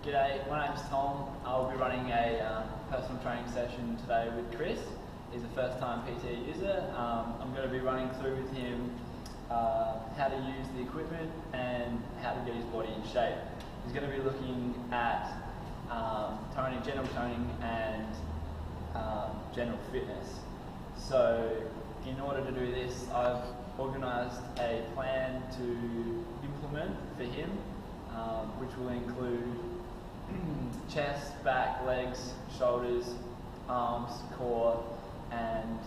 G'day, my name's Tom. I'll be running a personal training session today with Chris. He's a first time PT user. I'm going to be running through with him how to use the equipment and how to get his body in shape. He's going to be looking at toning, general toning and general fitness. So in order to do this, I've organised a plan to implement for him, which will include chest, back, legs, shoulders, arms, core, and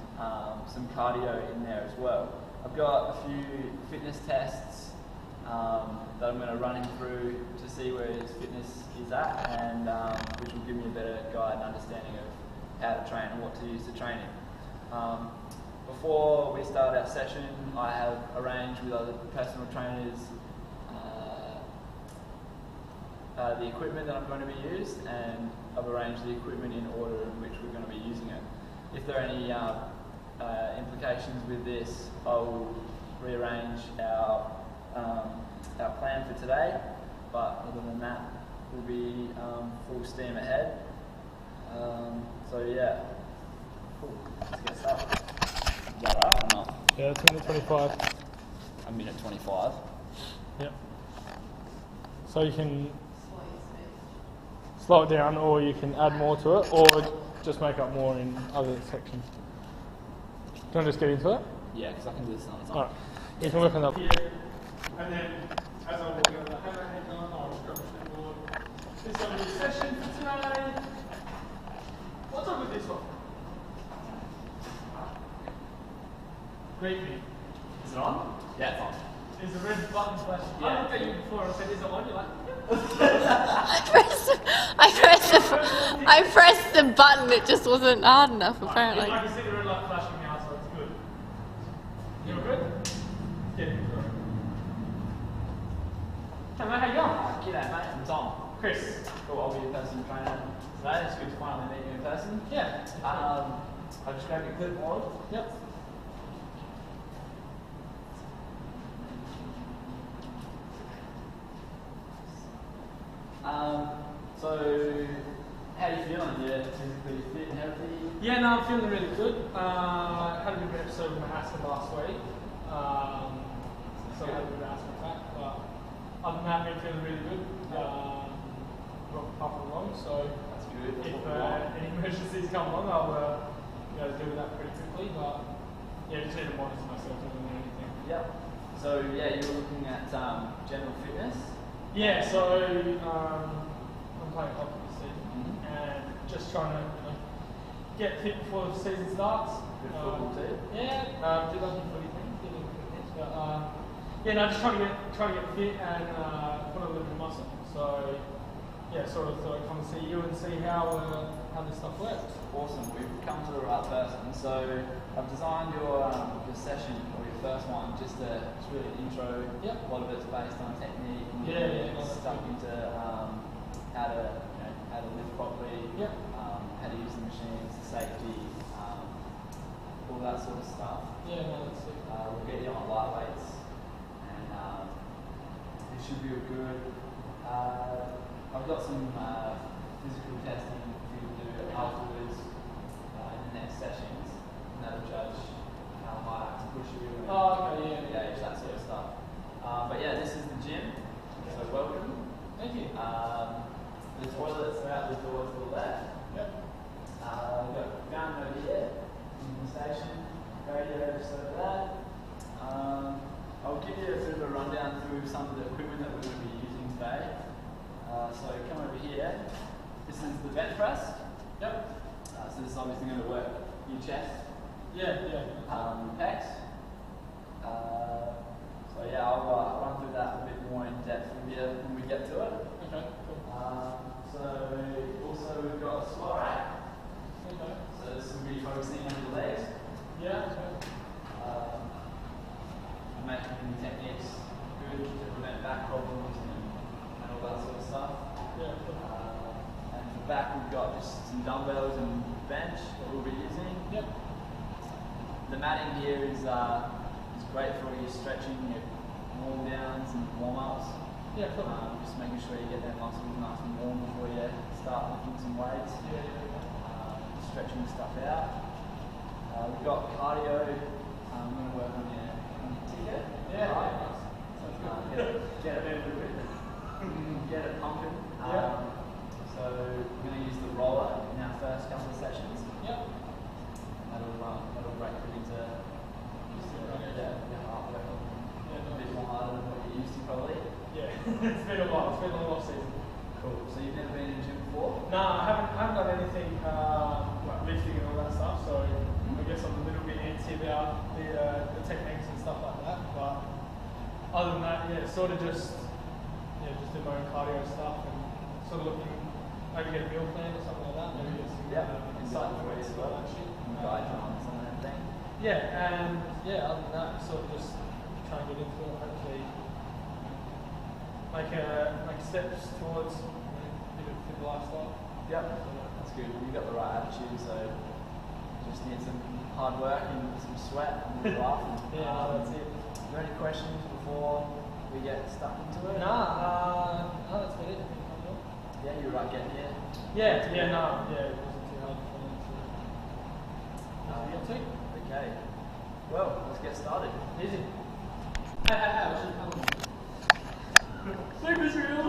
some cardio in there as well. I've got a few fitness tests that I'm going to run him through to see where his fitness is at, and which will give me a better guide and understanding of how to train and what to use to train him. Before we start our session, I have arranged with other personal trainers the equipment that I'm going to be used, and I've arranged the equipment in order in which we're going to be using it. If there are any implications with this, I will rearrange our plan for today, but other than that, we'll be full steam ahead. So yeah, cool. Let's get started. Is that right or not? Yeah, it's minute 25. A minute 25. Yep. So you can slow it down, or you can add more to it, or just make up more in other sections. Do you want to just get into it? Yeah, because I can do this on its own. Alright. You can work on that. Here, and then as I walk over the hammerhead on, I'll just grab the board. This is going to be a session for today. What's up with this one? Great me. Is it on? Yeah, it's on. There's a red button flashing. Yeah. I looked at you before and said, is it on? You're like, I pressed the button, it just wasn't hard enough apparently. I can see the red light flashing now, so it's good. You're good? Yeah. Hello, how you going? G'day mate, I'm Tom. Chris. Cool, I'll be your personal trainer today. It's good to finally meet you in person. Yeah. I'll just grab your clipboard. Yep. So, how are you feeling? You're physically fit and healthy? Yeah, no, I'm feeling really good. Had a good episode with my asthma last week. So I had a good asthma attack, but other than that, I'm feeling really good. Got puffing along, so That's good. if any emergencies come along, I'll deal with that pretty quickly. But yeah, just need to monitor myself more than anything. Yep. So, yeah, you were looking at general fitness? Yeah, so I'm playing hockey this season and just trying to get fit before the season starts. Good football too? Yeah, do like the footy thing, get into fitness, but yeah, no, just trying to get fit and put a little bit of muscle. So yeah, sort of thought I'd come and see you and see how this stuff works. Awesome, we've come to the right person. So I've designed your session, or your first one, just really intro. Yep. A lot of it's based on technique. And Yeah, no, stuck into how to lift properly. Yep. How to use the machines, the safety, all that sort of stuff. Yeah, no, that's it. We'll get you on light weights, and it should be good. I've got some physical testing for you to do afterwards in the next sessions, and that'll judge how hard I can push you and gauge that sort of stuff. But yeah, this is the gym, so welcome. Thank you. The toilets are out the door to the left. Yep. We've got a gun over here in the station, radio just over there. I'll give you a bit of a rundown through some of the equipment that we're going to be using today. So come over here. This is the bench press. Yep. So this is obviously going to work your chest, Yeah. pecs. So yeah, I'll run through that a bit more in depth with you when we get to it. Okay, cool. So also we've got a squat rack. Okay. So this will be focusing on your legs. Yeah, okay. Making techniques good to prevent back problems and all that sort of stuff. Yeah, cool. And for back we've got just some dumbbells and bench that we'll be using. Yep. The matting here is great for your stretching, your warm downs and warm ups. Yeah, cool. Just making sure you get them muscles nice and warm before you start lifting some weights. Stretching stuff out. We've got cardio. I'm going to work on your ticket. Get it pumping. So we're going to use the roller in our first couple of sessions. That'll break it into your heart work a bit more harder than what you're used to probably. Yeah, it's been a while. It's been a long off season. Cool. So you've never been in the gym before? No, I haven't done anything like lifting and all that stuff. So I guess I'm a little bit antsy about the techniques and stuff like that. But other than that, sort of just do my own cardio stuff and sort of looking maybe get a meal plan or something like that. Maybe get some insight for it as well. Guide on some of that thing. And other than that, sort of just try and get into it. Hopefully, make steps towards a bit of a fit lifestyle. That's good. You've got the right attitude, so you just need some hard work and some sweat and a laugh. That's it. Are there any questions before we get stuck into it? No, that's about it. Yeah, you're right getting here. It wasn't too hard for me to get to. Okay. Well, let's get started. Easy. Super real.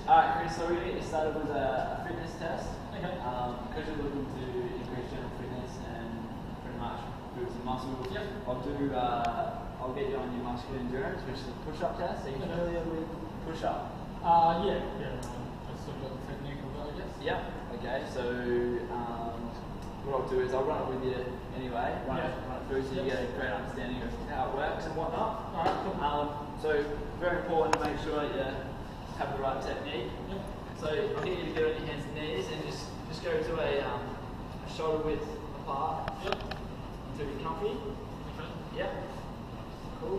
Alright, Chris, so we're going to get started with a fitness test. Okay. Because you're looking to increase general fitness and pretty much build some muscle. I'll get you on your muscular endurance, which is a push-up test. Are you familiar with push-up? Just sort of got the technique of it, I guess. Okay, so what I'll do is I'll run it with you anyway, run it through so you get a great understanding of how it works and whatnot. Alright, cool. So very important to make sure that you have the right technique. So I'll get you to get on your hands and knees and just go to a shoulder width apart until you're comfy. Cool.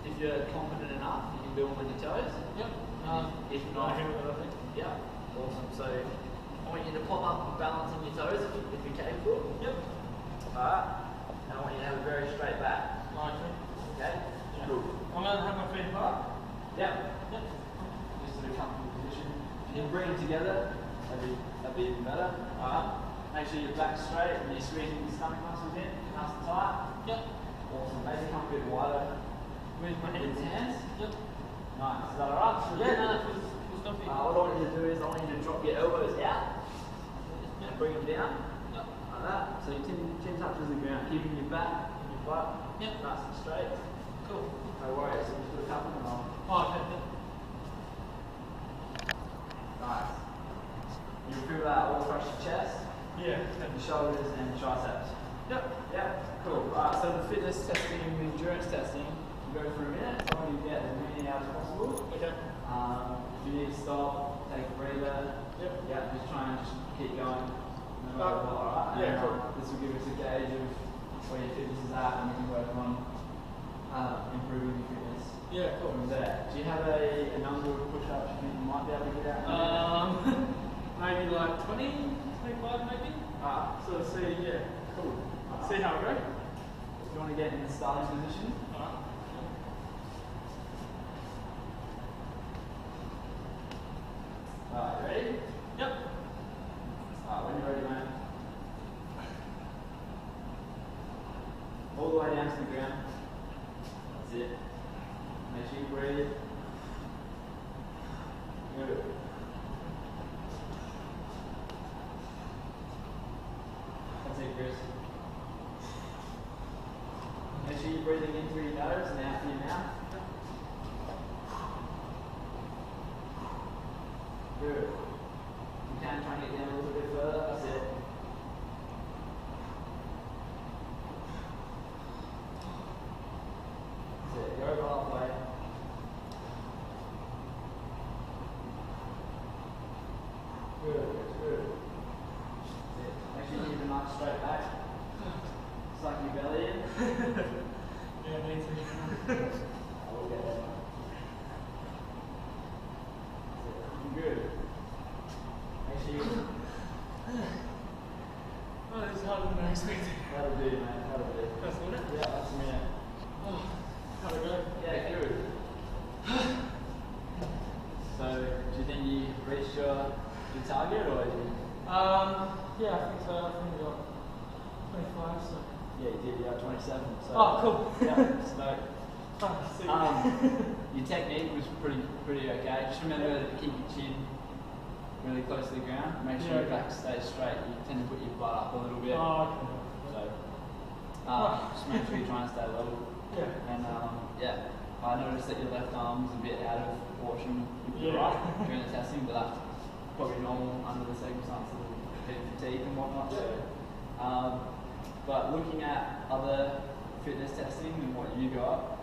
If you're confident enough, you can do them with your toes. If not, awesome. So I want you to pop up and balance on your toes if you're capable. Alright. And I want you to have a very straight back. Okay? Cool. I'm going to have my feet apart. Just in a comfortable position. If you can bring them together, that'd be even better. Make sure your back's straight and you're squeezing your stomach muscles in, nice and tight. Awesome. Maybe come a bit wider With my with hands. your hands. Nice. Is that alright? Feels lovely. What I want you to do is I want you to drop your elbows out and bring them down like that. So your chin touches the ground, keeping your back and your butt nice and straight. Cool. No worries. So just put a couple and I'll. Nice. You feel that all across your chest, your shoulders and your triceps. Cool. Alright, so the fitness testing, the endurance testing, we'll go for a minute. So I want you to get as many out as possible. Okay. If you need to stop, take a breather. Just try and just keep going. No matter what, alright? Cool. This will give us a gauge of where your fitness is at and we can work on improving your fitness. Cool. From there. Do you have a number of push-ups you think you might be able to get out? Maybe like 20, 25 maybe. So see, cool. See how it goes. You want to get in the starting position? Alright, ready? Alright, when you're ready, mate. All the way down to the ground. That's it. Make sure you breathe. Good. That's it, Chris. Make sure you're breathing in through your nose and out through your mouth. Good. You can try and get down a little bit further. That's it. That's it. Go over halfway. Good. Good. That's it. Make sure you keep a nice straight back. Suck your belly in. Me too. I will get that. Good. Make sure you. This is harder than I expected. That'll do, mate. That'll do. That's good. That's a minute. How'd it go? Yeah, good. you reached your target, or did you? Yeah, I think so. I think we got 25. So. Yeah, you did. You got 27. So. Oh, cool. Yeah. So. See. Your technique was pretty okay. Just remember to keep your chin really close to the ground. Make sure your back stays straight. You tend to put your butt up a little bit. Oh, okay. So just make sure you try and stay level. Yeah. And yeah, I noticed that your left arm was a bit out of proportion with your right during the testing, but that's probably normal under the circumstances of fatigue and whatnot. So, but looking at other fitness testing and what you got,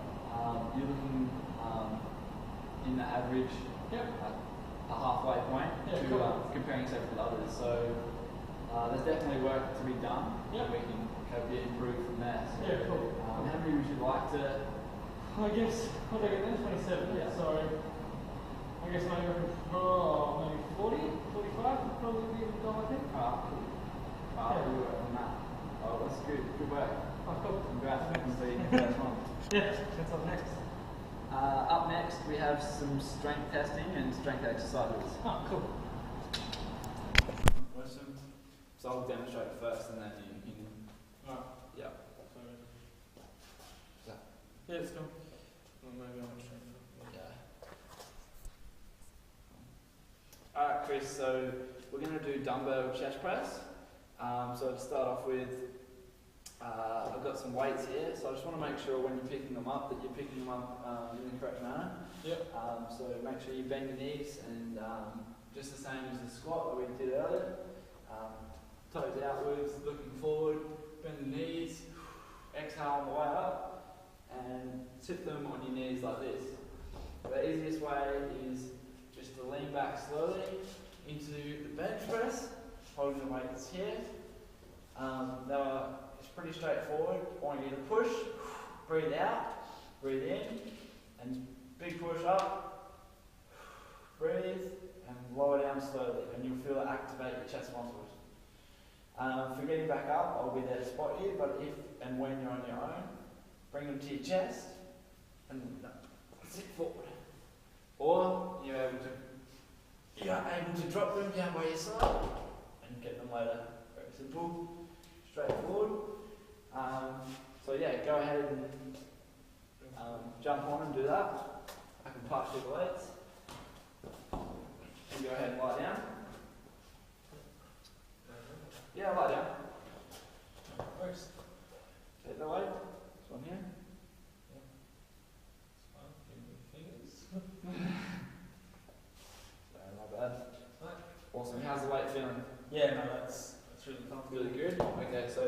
you're looking in the average, a halfway point to comparing yourself with others. So there's definitely work to be done. We can hope you improve from there. So, cool. How many would you like to? I guess what did I get then? 27. Yeah. So I guess maybe maybe 40, 45 would probably be the goal, I think. Cool. Good work on that. Oh, that's good. Good work. Oh, cool. Congrats on completing the first one. Yeah, that's up next. Up next, we have some strength testing and strength exercises. Oh, cool. Awesome. So I'll demonstrate it first, and then you can. Alright. Yeah. So, yeah, let's go. Well, maybe I'll try. Okay. Alright, Chris. So we're going to do dumbbell chest press. So to start off with, I've got some weights here, so I just want to make sure when you're picking them up that you're picking them up in the correct manner. Yep. So make sure you bend your knees and just the same as the squat that we did earlier. Toes outwards, looking forward, bend the knees, exhale on the way up, and sit them on your knees like this. The easiest way is just to lean back slowly into the bench press, holding the weights here. It's pretty straightforward. I want you to push, breathe out, breathe in, and big push up, breathe, and lower down slowly, and you'll feel it activate your chest muscles. For getting back up, I'll be there to spot you, but if and when you're on your own, bring them to your chest and sit forward. Or you're able to drop them down by your side and get them later. Very simple, straightforward. So yeah, go ahead and jump on and do that. I can pass you the weights. And go ahead and lie down. Yeah, lie down. Works. Take the weight. This one here. Sorry, my bad. Awesome. How's the weight feeling? Yeah, no, that's really comfortable. Really good. Okay, so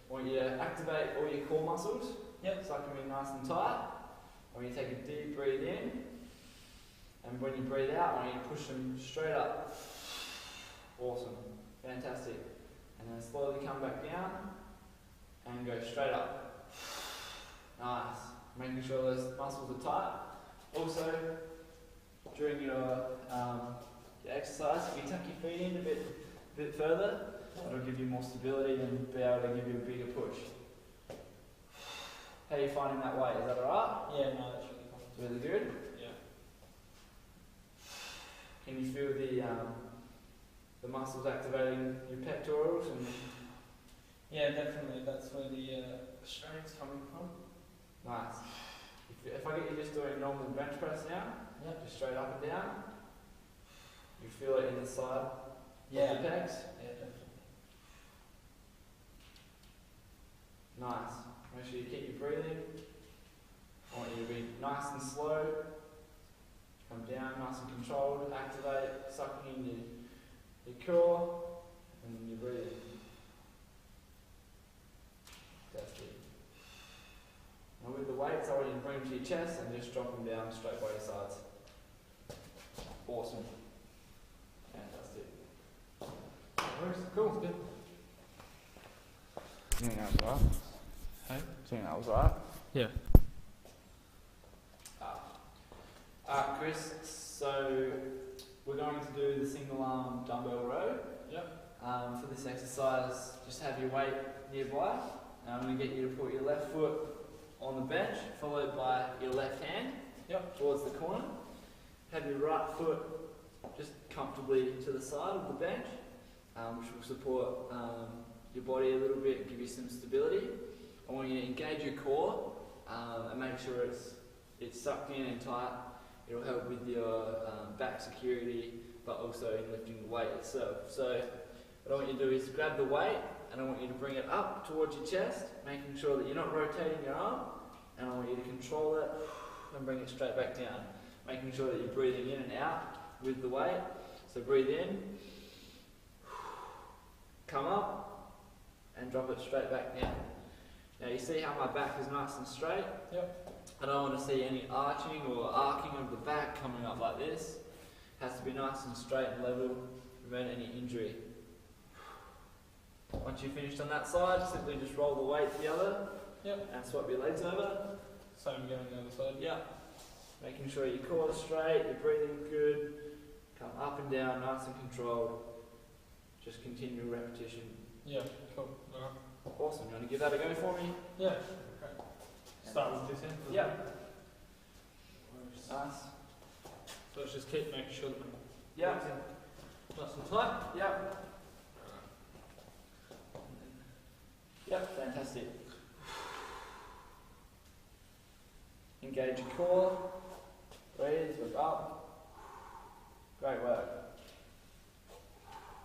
I want you to activate all your core muscles. Yep. So I can be nice and tight. I want you to take a deep breathe in. And when you breathe out, I want you to push them straight up. Awesome. Fantastic. And then slowly come back down and go straight up. Nice. Making sure those muscles are tight. Also, during your exercise, if you tuck your feet in a bit further, it'll give you more stability and be able to give you a bigger push. How are you finding that weight? Is that alright? Yeah, no, that's really comfortable. Really good? Yeah. Can you feel the muscles activating your pectorals? And Yeah, definitely. That's where the strain's coming from. nice. If I get you just doing normal bench press now, just straight up and down, you feel it in the side of your pecs? Yeah, definitely. Nice. Make sure you keep your breathing. I want you to be nice and slow. Come down, nice and controlled. Activate, sucking in your core and your breathing. That's it. Now with the weights, I want you to bring them to your chest and just drop them down straight by your sides. Awesome. Fantastic. Cool. Good. You think that was right? Hey? Do you think that was right? Yeah. Chris, so we're going to do the single arm dumbbell row. Yep. For this exercise, just have your weight nearby. And I'm going to get you to put your left foot on the bench, followed by your left hand towards the corner. Have your right foot just comfortably to the side of the bench, which will support your body a little bit and give you some stability. I want you to engage your core and make sure it's sucked in and tight. It'll help with your back security, but also in lifting the weight itself. So what I want you to do is grab the weight and I want you to bring it up towards your chest, making sure that you're not rotating your arm, and I want you to control it and bring it straight back down, making sure that you're breathing in and out with the weight. So breathe in, come up, and drop it straight back down. Now you see how my back is nice and straight? Yep. I don't want to see any arching or arcing of the back coming up like this. It has to be nice and straight and level to prevent any injury. Once you've finished on that side, simply just roll the weight to the other. Yep. And swap your legs over. Same again on the other side. Yep. Making sure your core is straight, you're breathing good. Come up and down, nice and controlled. Just continue repetition. Yeah, cool. Alright. Awesome. You want to give that a go for me? Yeah. Okay. Start with this end. Yep. Nice. So let's just keep making sure that my Yep. legs are nice and tight. Yep. Yep. Fantastic. Engage your core. Breathe. Look up. Great work.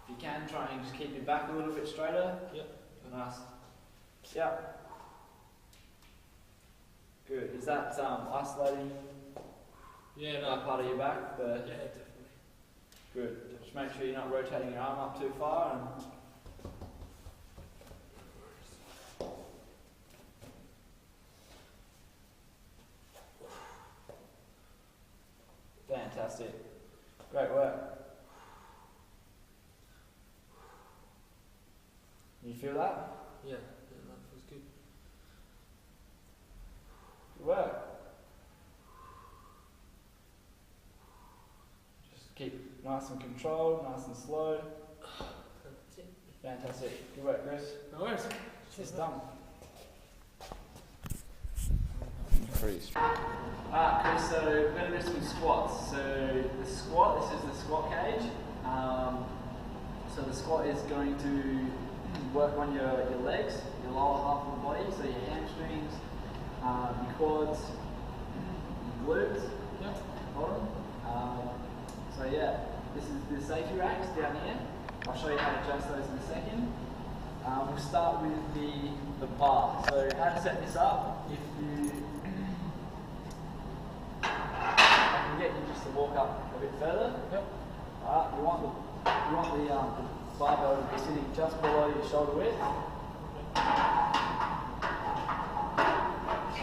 If you can, try and just keep your back a little bit straighter. Yep. Nice. Yep. Good. Is that isolating Yeah, that no. part of your back? Yeah, definitely. Good. Just make sure you're not rotating your arm up too far. And fantastic. Great work. You feel that? Yeah, that feels good. Good work. Just keep nice and controlled, nice and slow. That's it. Fantastic. Good work, Chris. No worries. It's done. Freeze. Alright, Chris, so we're going to do some squats. So the squat, this is the squat cage. So the squat is going to work on your legs, your lower half of the body, so your hamstrings, your quads, your glutes, Yep. bottom. So yeah, this is the safety racks down here. I'll show you how to adjust those in a second. We'll start with the bar. So how to set this up, if you I can get you just to walk up a bit further. Yep. Alright, you want the barbell to be sitting just below your shoulder width.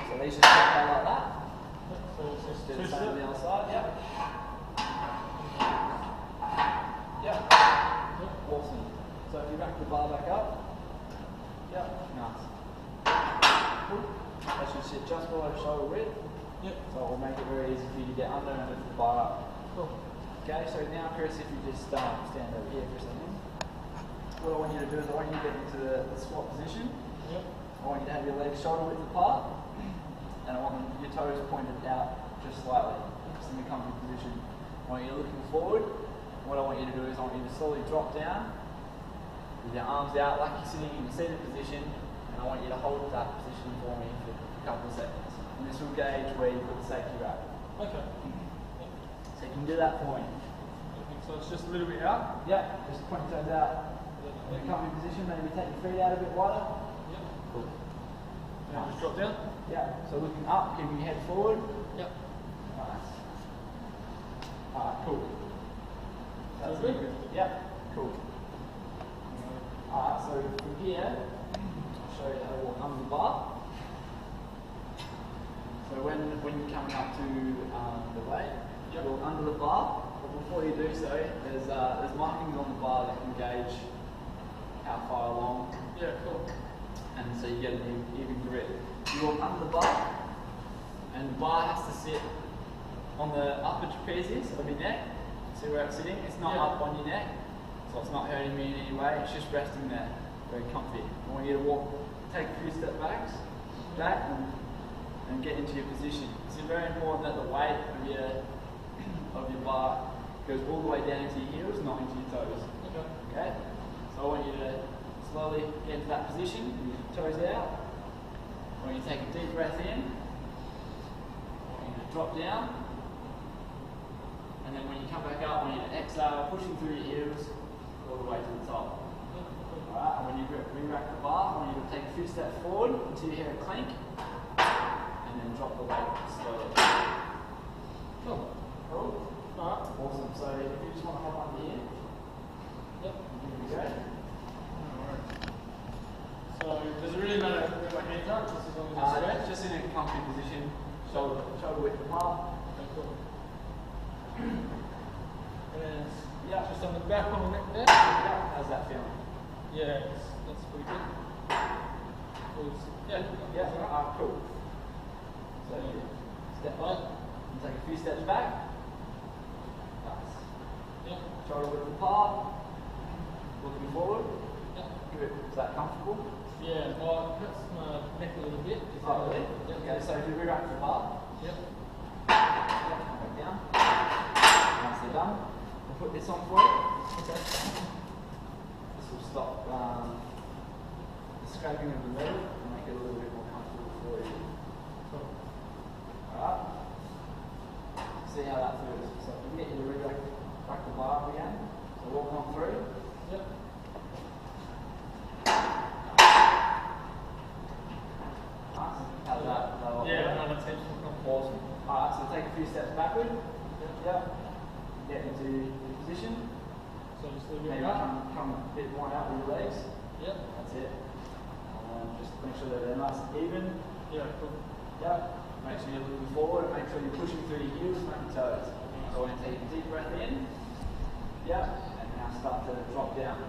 So these just step out like that. So it's just Do two the same on the step. other side. Yep. Yep. Yep. Awesome. So if you rack the bar back up. Yep. Nice. Cool. That should sit just below shoulder width. Yep. So it will make it very easy for you to get under and lift the bar up. Cool. Okay, so now Chris, if you just stand over here for a second. What I want you to do is I want you to get into the squat position. Yep. I want you to have your legs shoulder width apart, and I want your toes pointed out just slightly, just in the comfy position. I want you looking forward. What I want you to do is I want you to slowly drop down with your arms out like you're sitting in a seated position, and I want you to hold that position for me for a couple of seconds. And this will gauge where you put the safety rack. Okay. So you can do that for me. So it's just a little bit out. Yeah, just point your toes out. In a comfy position, maybe take your feet out a bit wider. Yep. Cool. Now just drop down. Yeah, so looking up, keeping your head forward. Yep. Nice. Alright, cool. That's good? good. Yep, cool. Alright, so from here, I'll show you how to walk under the bar. So when you're coming up to the weight, you walk under the bar. But before you do so, there's markings on the bar that can gauge how far along, Yeah, cool. and so you get an even grip. You walk under the bar, and the bar has to sit on the upper trapezius of your neck. See where it's sitting? It's not Yeah. up on your neck, so it's not hurting me in any way. It's just resting there, very comfy. I want you to take a few step back, and get into your position. It's very important that the weight of your bar goes all the way down into your heels, not into your toes. Okay. Okay? So I want you to slowly get into that position, toes out. I want you to take a deep breath in. I want you to drop down. And then when you come back up, I want you to exhale, pushing through your heels all the way to the top. Alright, and when you re-rack the bar, I want you to take a few steps forward until you hear a clink. And then drop the weight slowly. Cool. Cool? Alright. Awesome. So if you just want to hop under here. Yep. Here we go. So does it really matter where my hands are, just as long as it's straight? Just in a comfy position, shoulder width apart. Okay, cool. And then Yeah. just on the back on the neck there. Yeah. How's that feeling? Yeah, that's pretty good. Yeah. Yeah. Cool. So step up and take a few steps back. Nice. Yeah. Shoulder width apart. Looking forward. Yeah. Good. Is that comfortable? Yeah. Well, it hurts my neck a little bit. Oh, really? Yeah. Okay. So if you re-rack the bar. Yep. Yeah, come back down. Once they're done, we'll put this on for you. Okay. This will stop the scraping of the metal and make it a little bit more comfortable for you. Cool. Alright? See how that feels. So if we can get you to re-rack the bar up again. So walk on through. Yep. Nice. How's that? Yeah, no, that's it. Awesome. Alright, so take a few steps backward. Yep. Yep. Get into your position. So just leave Maybe it up. come a bit more out with your legs. Yep. That's it. Just make sure that they're nice and even. Yeah, cool. Yep. Make sure you're looking forward and make sure you're pushing through your heels, not your toes. So I want to take a deep breath in. Yep. And now start to drop down.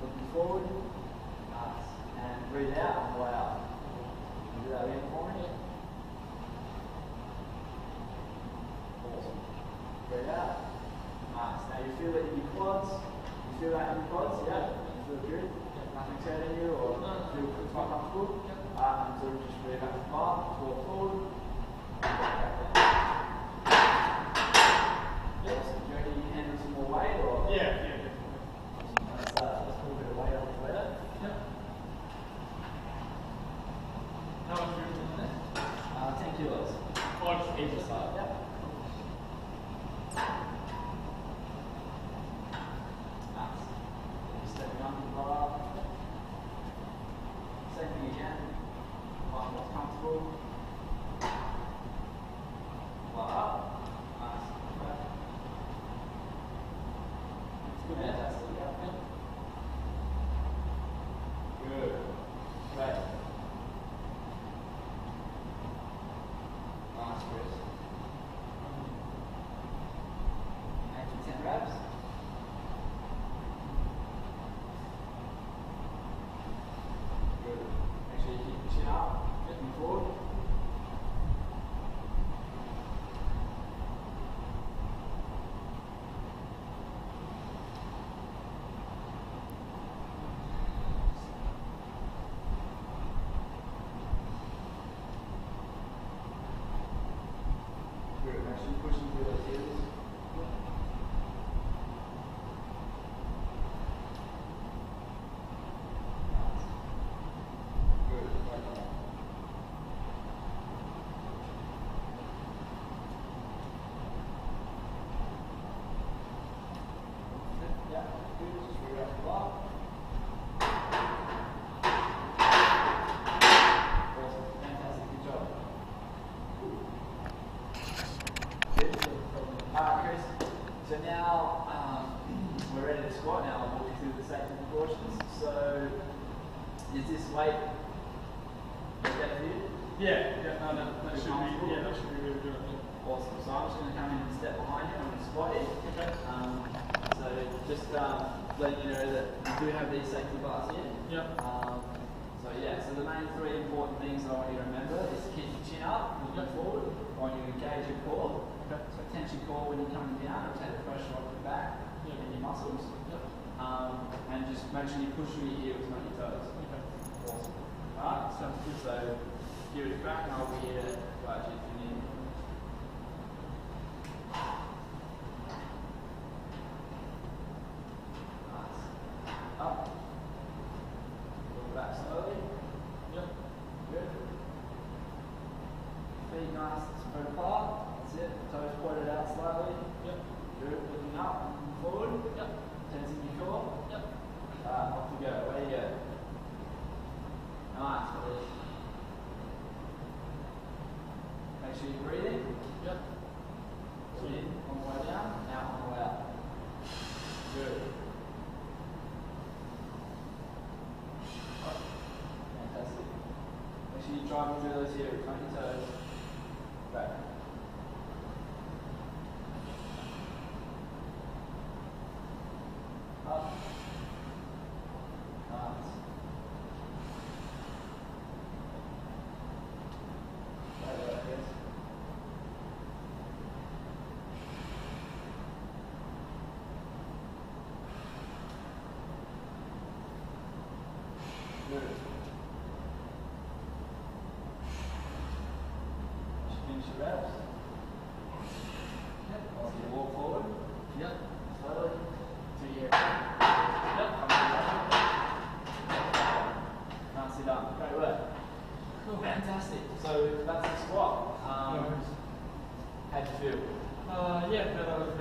Looking forward. Nice. And breathe out on the way up. Can you do that again for me? Awesome. Breathe out. Nice. Now you feel it in your quads. You feel that in your quads? Yeah. You feel good? Nothing's hurting you or feel quite comfortable? So just really back the bar, walk forward. Back down. Yes. Do you reckon you can handle some more weight or? Yeah. Let's put a bit of weight on there. Yep. How much are you doing there? 10 kilos. Either side. Yep. Nice. Stepping under the bar. Same thing again. Find what's comfortable. Fly up. Nice. Okay. Good. Fantastic. Yep. Good. Great. Nice, Chris. Aim for 10 reps. Good. Make sure you keep your chin up, looking forward. Good. Make sure you're pushing through those heels. Nice. Good. Well done. Yeah, good. Just re-wrap the bar. Awesome. Fantastic. Good job. Good. Chris. So now we're ready to squat. Now I'll walk you through the safety precautions. So is this weight okay for you? Yeah, no, that should be, that should be really good. Awesome. So I'm just going to come in and step behind you. I'm going to squat you. Okay. So just letting you know that we do have these safety bars here. Yeah. So yeah, so the main three important things that I want you to remember is to keep your chin up, looking forward. I want you to engage your core. Okay. So tense your core when you're coming down and take the pressure off your back and your muscles. Yep. And just make sure you push through your heels, not your toes. Okay. Awesome. Alright, sounds good. So give it a crack and I'll be here to guide you if you need.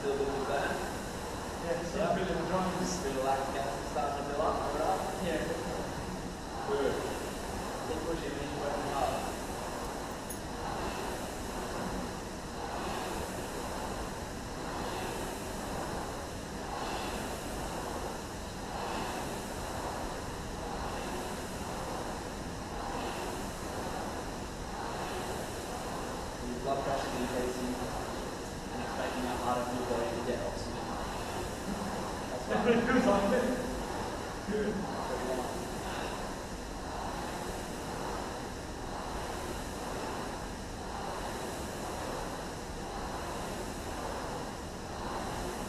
still a little bit burn? Yeah, so I'm really enjoying this. Bit of lactic acid starting to build up, alright? Yeah. Good. Keep pushing and working hard. Your blood pressure is increasing and it's making it harder for your body to get oxygen. That's That right. really feels like it. Good.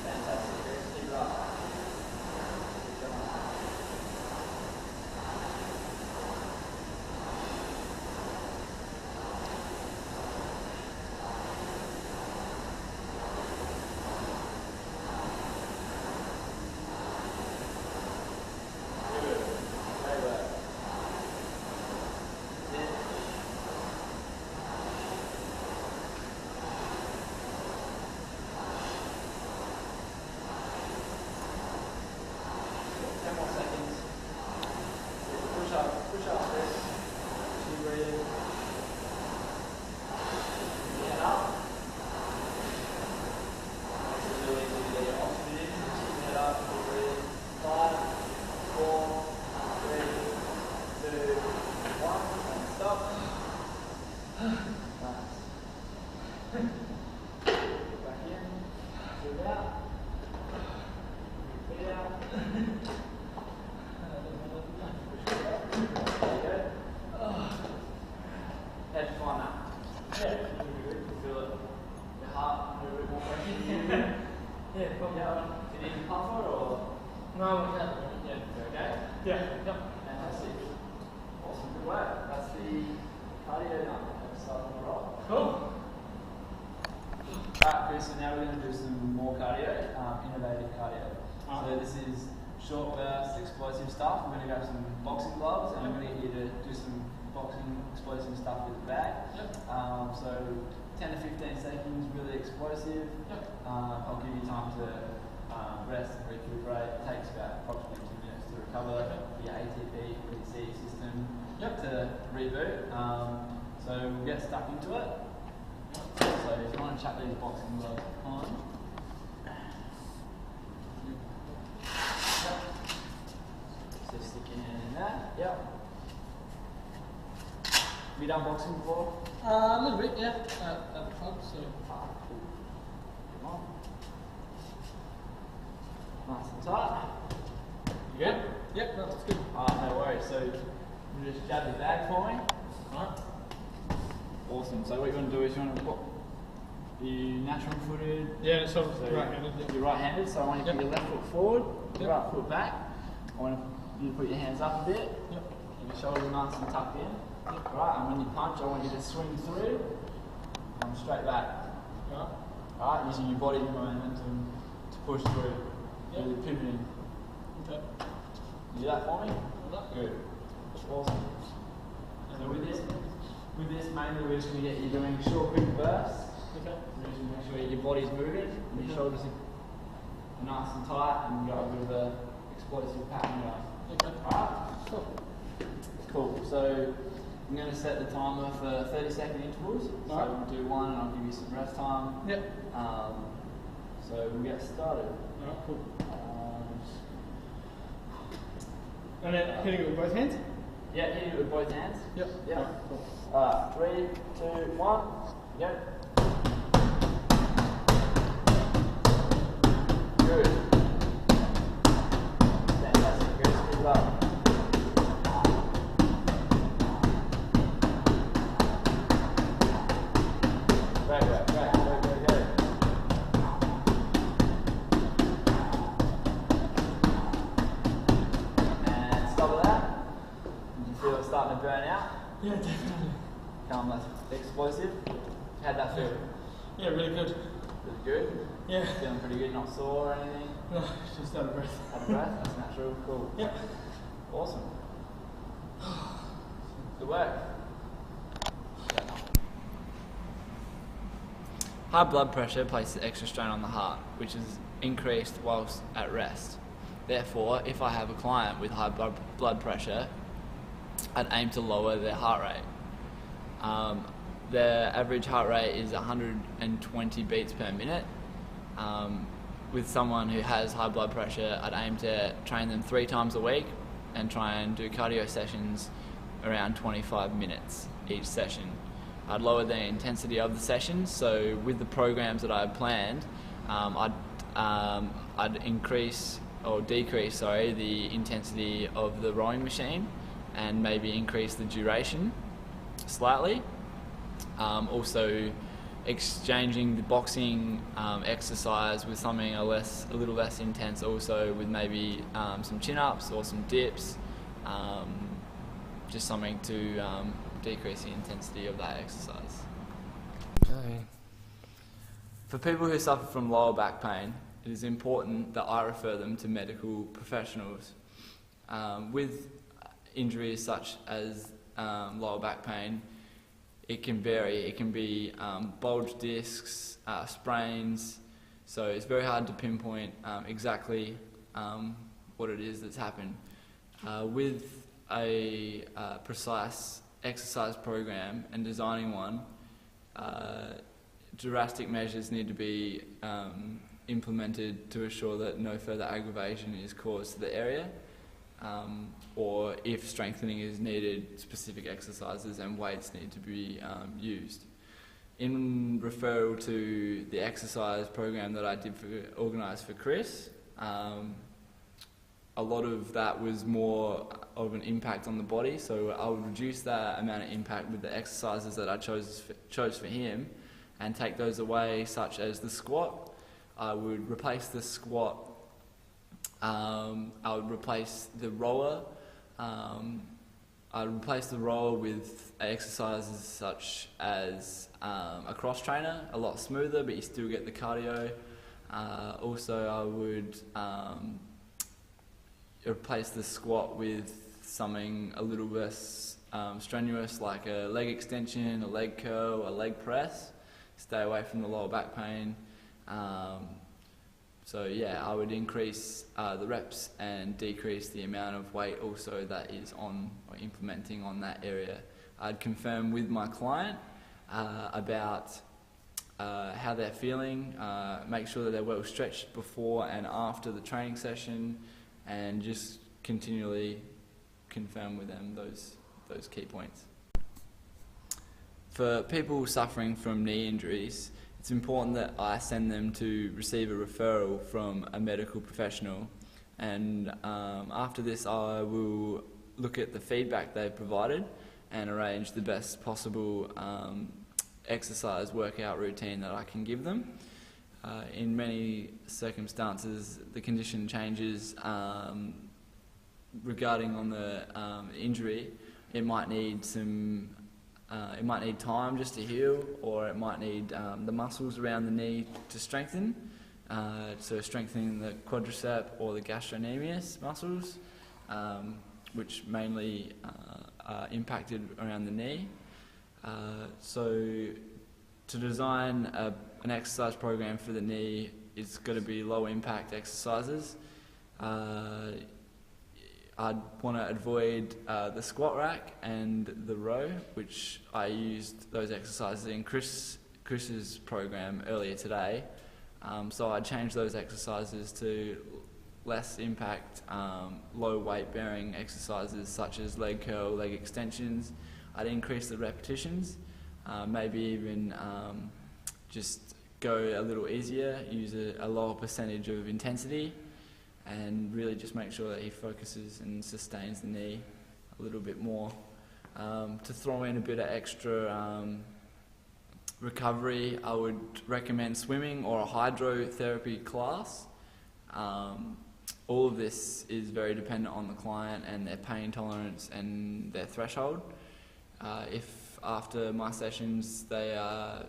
Fantastic, Chris. Keep it up. Keep going. Good. Great work. That's it. Cool. 10 more seconds. Push up, Chris. Keep breathing. Get up. Makes it really easy to get your oxygen in. Just keep your head up, keep breathing. 5, 4, 3, 2, 1, and stop. Nice. Get back in. Breathe out. Breathe out. There you go. How'd you find that? Yeah. Really good. You feel it? Your heart a little bit more breaking? Yeah, probably. Yeah. Do you need to pump it or? No, yeah. Yeah. Okay. Yeah. Yep. Fantastic. Awesome. Good work. That's the cardio done. Let's start on the roll. Cool. Alright, Chris, so now we're going to do some more cardio, innovative cardio. So this is short burst, explosive stuff. We're going to grab some boxing gloves and I'm going to get you to do some boxing explosive stuff with the bag. Yep. So 10 to 15 seconds, really explosive. Yep. I'll give you time to rest and recuperate. It takes about approximately 2 minutes to recover your ATP, PC system to reboot. So we'll get stuck into it. So if you want to chuck these boxing gloves on. So stick your hand in that. Yep. Have you done boxing before? A little bit, yeah. At the club, so. Ah, cool. Come on. Nice and tight. You good? Yep, that's good. No worries. So you just grab the bag for me. Alright. Awesome. So what you want to do is you want to put the natural footed. Yeah, sort of So right-handed. Yeah. you're right-handed, so I want you to put your left foot forward, Yep. right foot back. I want you to put your hands up a bit. Yep. Your shoulders are nice and tucked in. Right, and when you punch, I want you to swing through and straight back. Right. Alright, using your body momentum to push through. Yep. Really pivoting. Okay. You do that for me? Well done. Good. Awesome. So with this mainly we're just going to get you doing short, quick bursts. Okay. We're just going to make sure your body's moving, and your shoulders are nice and tight, and you've got a bit of an explosive pattern going. Okay. Alright? Cool. Cool. So I'm going to set the timer for 30-second intervals. So Alright. we'll do one, and I'll give you some rest time. Yep. So we'll get started. Alright, cool. And then hitting it with both hands? Yeah, hit it with both hands. Yep. Yeah. Alright, cool. 3, 2, 1. Go. Good. Fantastic. Good. Keep it up. Great work. Great. Go, go, go. And stop at that. You feel it starting to burn out? Yeah, definitely. Calm, that's explosive. How'd that feel? Yeah, really good. Really good? Yeah. Feeling pretty good, not sore or anything? No, just out of breath. Out of breath? That's natural, cool. Yep. Awesome. Good work. High blood pressure places extra strain on the heart, which is increased whilst at rest. Therefore, if I have a client with high blood pressure, I'd aim to lower their heart rate. Their average heart rate is 120 beats per minute. With someone who has high blood pressure, I'd aim to train them 3 times a week and try and do cardio sessions around 25 minutes each session. I'd lower the intensity of the sessions, so with the programs that I had planned, I'd increase or decrease, the intensity of the rowing machine and maybe increase the duration slightly. Also exchanging the boxing exercise with something a little less intense, also with maybe some chin-ups or some dips, just something to decrease the intensity of that exercise. Okay. For people who suffer from lower back pain, it is important that I refer them to medical professionals. With injuries such as lower back pain, it can vary. It can be bulged discs, sprains, so it's very hard to pinpoint exactly what it is that's happened. With a precise exercise program and designing one, drastic measures need to be implemented to assure that no further aggravation is caused to the area. Or if strengthening is needed, specific exercises and weights need to be used. In referral to the exercise program that I did organise for Chris, a lot of that was more of an impact on the body, so I would reduce that amount of impact with the exercises that I chose for him and take those away, such as the squat. I would replace the squat. I would replace the rower. I'd replace the rower with exercises such as a cross trainer, a lot smoother, but you still get the cardio. Also, I would replace the squat with something a little less strenuous, like a leg extension, a leg curl, a leg press. Stay away from the lower back pain. So yeah, I would increase the reps and decrease the amount of weight also that is on or implementing on that area. I'd confirm with my client about how they're feeling, make sure that they're well stretched before and after the training session, and just continually confirm with them those key points. For people suffering from knee injuries, it's important that I send them to receive a referral from a medical professional, and after this I will look at the feedback they've provided and arrange the best possible exercise workout routine that I can give them. In many circumstances the condition changes regarding on the injury. It might need time just to heal, or it might need the muscles around the knee to strengthen. So strengthening the quadricep or the gastrocnemius muscles, which mainly are impacted around the knee. So to design an exercise program for the knee, it's got to be low impact exercises. I'd want to avoid the squat rack and the row, which I used those exercises in Chris's program earlier today. So I'd change those exercises to less impact, low weight bearing exercises such as leg curl, leg extensions. I'd increase the repetitions, maybe even just go a little easier, use a lower percentage of intensity, and really just make sure that he focuses and sustains the knee a little bit more. To throw in a bit of extra recovery, I would recommend swimming or a hydrotherapy class. All of this is very dependent on the client and their pain tolerance and their threshold. If after my sessions they are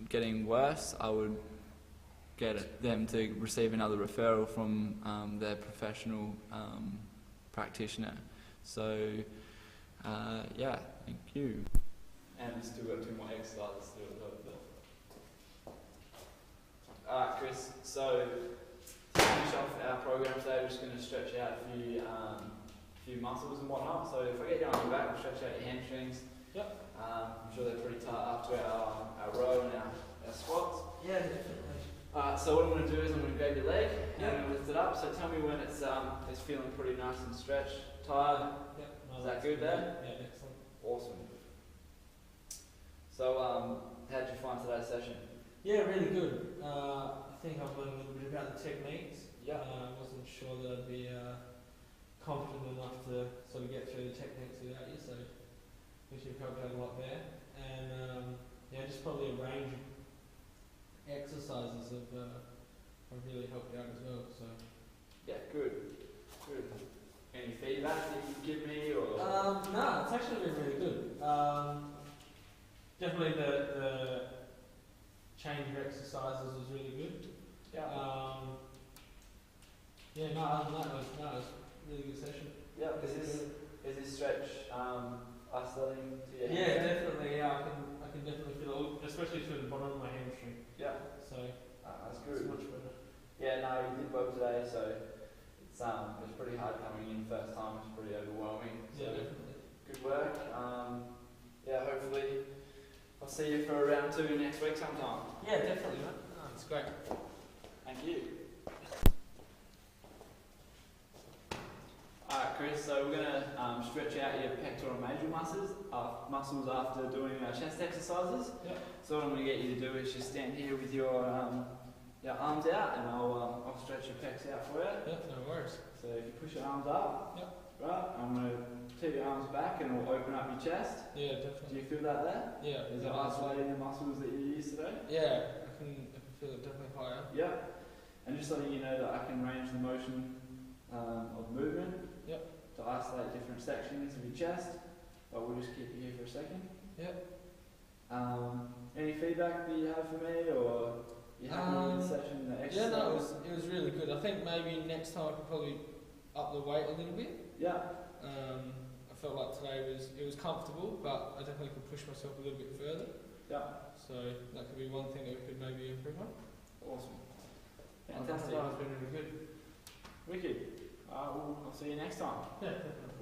getting worse, I would get them to receive another referral from their professional practitioner. So yeah, thank you. And we've still got 2 more exercises to do. Alright, Chris, so to finish off our program today, we're just going to stretch out a few muscles and whatnot. So if I get you on your back, we'll stretch out your hamstrings. Yep. I'm sure they're pretty tight after our row and our squats. Yeah, definitely. So what I'm going to do is I'm going to grab your leg and I'm going to lift it up. So tell me when it's feeling pretty nice and stretched, tired. Yep. No, Is that good there? Yeah, excellent. Awesome. So how did you find today's session? Yeah, really good. I think I've learned a little bit about the techniques. Yeah. I wasn't sure that I'd be confident enough to sort of get through the techniques without you, so which you've helped out a lot there. And yeah, just probably a range of exercises have really helped out as well. So Yeah, good. Good. Any feedback that you can give me or? no, it's actually been really good. Definitely the change of exercises was really good. Yeah. Yeah, no, other than that, it was a really good session. Yeah. Is this stretch isolating to your Yeah, hamstring? definitely. Yeah, I can definitely feel it, especially through the bottom of my hamstring. Yeah. So That's it's good. much better. Yeah, no, you did well today, so it's pretty hard coming in first time. It's pretty overwhelming. So Yeah, definitely. good work. Yeah, hopefully I'll see you for round 2 next week sometime. Yeah, definitely, man. No, it's great. Thank you. Alright, Chris, so we're going to stretch out your pectoral major muscles after doing our chest exercises. Yep. So what I'm going to get you to do is just stand here with your arms out and I'll stretch your pecs out for you. Yep, no worries. So if you push your arms up, Yep. right, I'm going to tip your arms back and it'll open up your chest. Yeah, Do definitely. you feel that there? Yeah. Is it isolating the muscles that you used today? Yeah, I can feel it definitely higher. Yeah. And just letting you know that I can range the motion of movement. Yep. To isolate different sections of your chest, but we'll just keep you here for a second. Yep. Any feedback that you have for me, or you happy with the session, the exercise? Yeah, no, it was really good. I think maybe next time I could probably up the weight a little bit. Yeah. I felt like today it was comfortable, but I definitely could push myself a little bit further. Yeah. So that could be one thing that we could maybe improve on. Awesome. Fantastic. Fantastic. It's been really good. Wicked. I'll see you next time. Yeah, definitely.